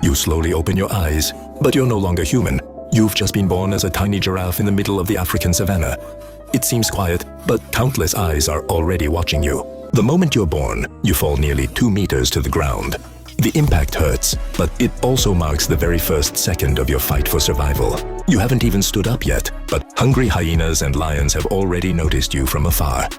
You slowly open your eyes, but you're no longer human. You've just been born as a tiny giraffe in the middle of the African savanna. It seems quiet, but countless eyes are already watching you. The moment you're born, you fall nearly 2 meters to the ground. The impact hurts, but it also marks the very first second of your fight for survival. You haven't even stood up yet, but hungry hyenas and lions have already noticed you from afar.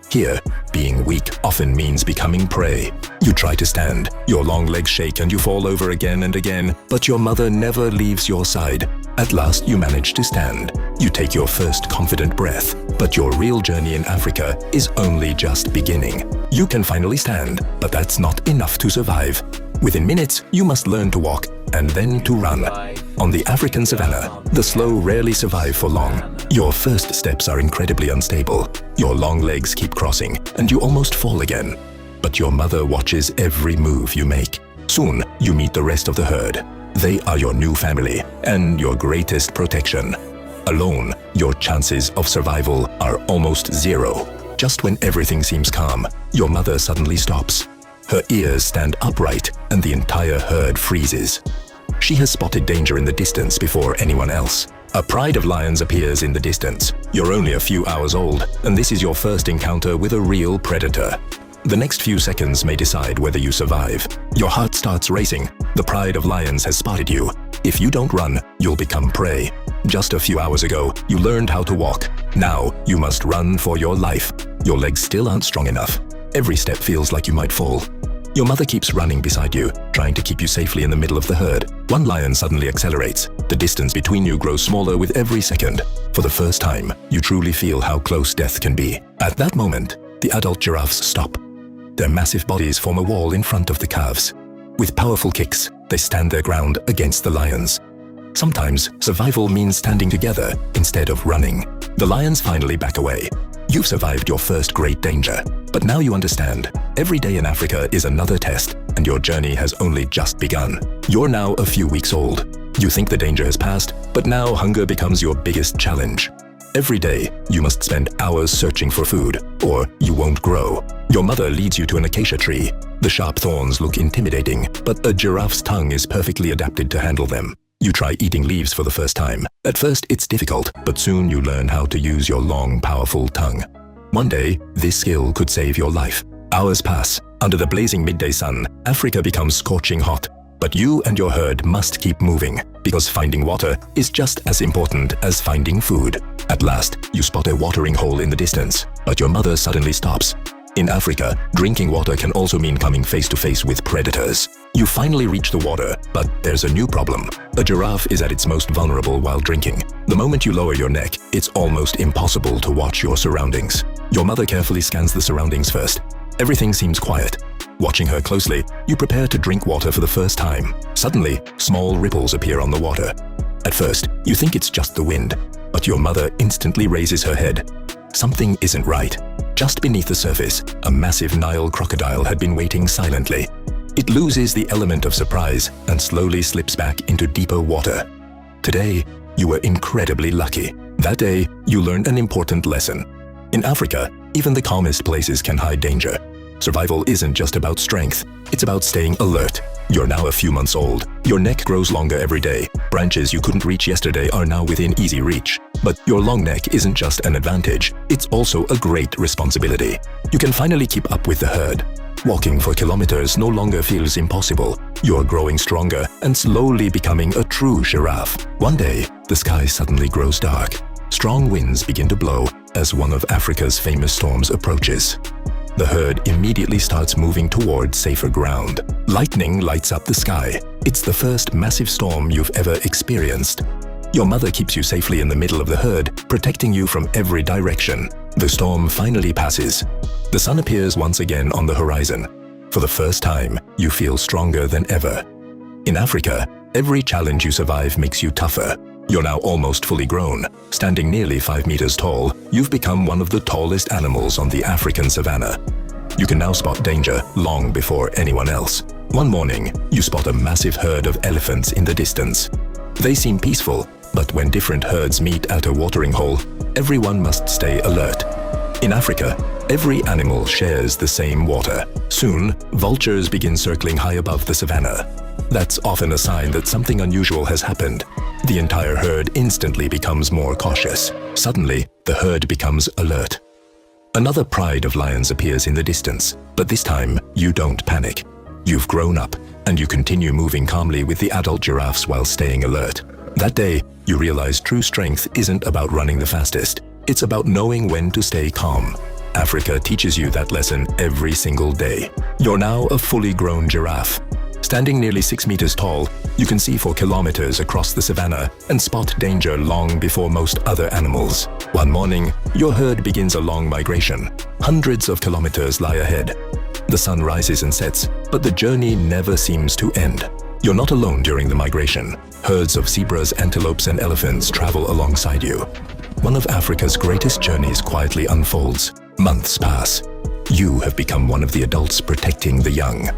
Here, being weak often means becoming prey. You try to stand, your long legs shake and you fall over again and again, but your mother never leaves your side. At last, you manage to stand. You take your first confident breath, but your real journey in Africa is only just beginning. You can finally stand, but that's not enough to survive. Within minutes, you must learn to walk and then to run. On the African savanna, the slow rarely survive for long. Your first steps are incredibly unstable. Your long legs keep crossing, and you almost fall again. But your mother watches every move you make. Soon, you meet the rest of the herd. They are your new family and your greatest protection. Alone, your chances of survival are almost zero. Just when everything seems calm, your mother suddenly stops. Her ears stand upright and the entire herd freezes. She has spotted danger in the distance before anyone else. A pride of lions appears in the distance. You're only a few hours old, and this is your first encounter with a real predator. The next few seconds may decide whether you survive. Your heart starts racing. The pride of lions has spotted you. If you don't run, you'll become prey. Just a few hours ago, you learned how to walk. Now, you must run for your life. Your legs still aren't strong enough. Every step feels like you might fall. Your mother keeps running beside you, trying to keep you safely in the middle of the herd. One lion suddenly accelerates. The distance between you grows smaller with every second. For the first time, you truly feel how close death can be. At that moment, the adult giraffes stop. Their massive bodies form a wall in front of the calves. With powerful kicks, they stand their ground against the lions. Sometimes, survival means standing together instead of running. The lions finally back away. You've survived your first great danger, but now you understand. Every day in Africa is another test, and your journey has only just begun. You're now a few weeks old. You think the danger has passed, but now hunger becomes your biggest challenge. Every day, you must spend hours searching for food, or you won't grow. Your mother leads you to an acacia tree. The sharp thorns look intimidating, but a giraffe's tongue is perfectly adapted to handle them. You try eating leaves for the first time. At first, it's difficult, but soon you learn how to use your long, powerful tongue. One day, this skill could save your life. Hours pass. Under the blazing midday sun, Africa becomes scorching hot. But you and your herd must keep moving, because finding water is just as important as finding food. At last, you spot a watering hole in the distance, but your mother suddenly stops. In Africa, drinking water can also mean coming face to face with predators. You finally reach the water, but there's a new problem. A giraffe is at its most vulnerable while drinking. The moment you lower your neck, it's almost impossible to watch your surroundings. Your mother carefully scans the surroundings first. Everything seems quiet. Watching her closely, you prepare to drink water for the first time. Suddenly, small ripples appear on the water. At first, you think it's just the wind, but your mother instantly raises her head. Something isn't right. Just beneath the surface, a massive Nile crocodile had been waiting silently. It loses the element of surprise and slowly slips back into deeper water. Today, you were incredibly lucky. That day, you learned an important lesson. In Africa, even the calmest places can hide danger. Survival isn't just about strength, it's about staying alert. You're now a few months old. Your neck grows longer every day. Branches you couldn't reach yesterday are now within easy reach. But your long neck isn't just an advantage, it's also a great responsibility. You can finally keep up with the herd. Walking for kilometers no longer feels impossible. You're growing stronger and slowly becoming a true giraffe. One day, the sky suddenly grows dark. Strong winds begin to blow as one of Africa's famous storms approaches. The herd immediately starts moving toward safer ground. Lightning lights up the sky. It's the first massive storm you've ever experienced. Your mother keeps you safely in the middle of the herd, protecting you from every direction. The storm finally passes. The sun appears once again on the horizon. For the first time, you feel stronger than ever. In Africa, every challenge you survive makes you tougher. You're now almost fully grown. Standing nearly 5 meters tall, you've become one of the tallest animals on the African savanna. You can now spot danger long before anyone else. One morning, you spot a massive herd of elephants in the distance. They seem peaceful, but when different herds meet at a watering hole, everyone must stay alert. In Africa, every animal shares the same water. Soon, vultures begin circling high above the savanna. That's often a sign that something unusual has happened. The entire herd instantly becomes more cautious. Suddenly, the herd becomes alert. Another pride of lions appears in the distance, but this time, you don't panic. You've grown up, and you continue moving calmly with the adult giraffes while staying alert. That day, you realize true strength isn't about running the fastest. It's about knowing when to stay calm. Africa teaches you that lesson every single day. You're now a fully grown giraffe. Standing nearly 6 meters tall, you can see for kilometers across the savanna and spot danger long before most other animals. One morning, your herd begins a long migration. Hundreds of kilometers lie ahead. The sun rises and sets, but the journey never seems to end. You're not alone during the migration. Herds of zebras, antelopes, and elephants travel alongside you. One of Africa's greatest journeys quietly unfolds. Months pass. You have become one of the adults protecting the young.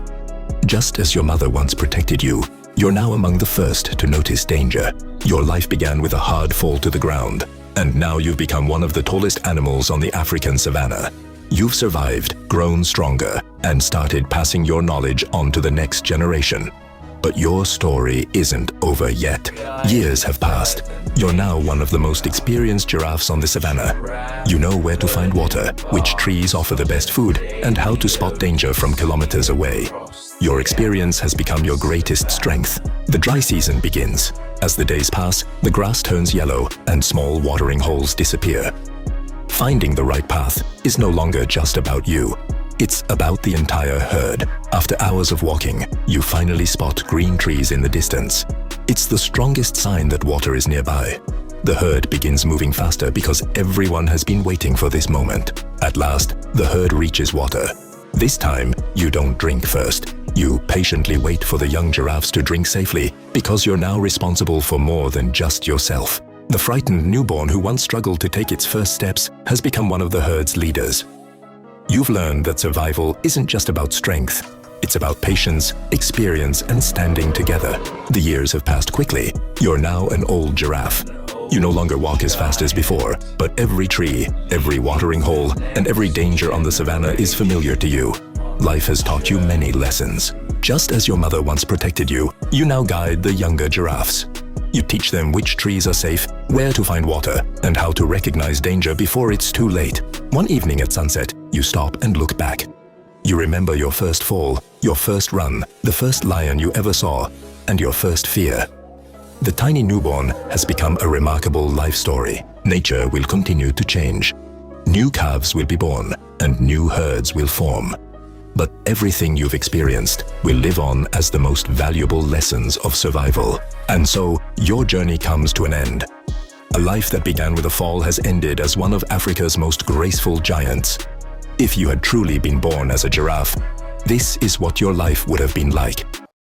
Just as your mother once protected you, you're now among the first to notice danger. Your life began with a hard fall to the ground, and now you've become one of the tallest animals on the African savanna. You've survived, grown stronger, and started passing your knowledge on to the next generation. But your story isn't over yet. Years have passed. You're now one of the most experienced giraffes on the savanna. You know where to find water, which trees offer the best food, and how to spot danger from kilometers away. Your experience has become your greatest strength. The dry season begins. As the days pass, the grass turns yellow and small watering holes disappear. Finding the right path is no longer just about you. It's about the entire herd. After hours of walking, you finally spot green trees in the distance. It's the strongest sign that water is nearby. The herd begins moving faster because everyone has been waiting for this moment. At last, the herd reaches water. This time, you don't drink first. You patiently wait for the young giraffes to drink safely because you're now responsible for more than just yourself. The frightened newborn who once struggled to take its first steps has become one of the herd's leaders. You've learned that survival isn't just about strength. It's about patience, experience, and standing together. The years have passed quickly. You're now an old giraffe. You no longer walk as fast as before, but every tree, every watering hole, and every danger on the savanna is familiar to you. Life has taught you many lessons. Just as your mother once protected you, you now guide the younger giraffes. You teach them which trees are safe, where to find water, and how to recognize danger before it's too late. One evening at sunset, you stop and look back. You remember your first fall, your first run, the first lion you ever saw, and your first fear. The tiny newborn has become a remarkable life story. Nature will continue to change. New calves will be born, and new herds will form. But everything you've experienced will live on as the most valuable lessons of survival. And so, your journey comes to an end. A life that began with a fall has ended as one of Africa's most graceful giants. If you had truly been born as a giraffe, this is what your life would have been like.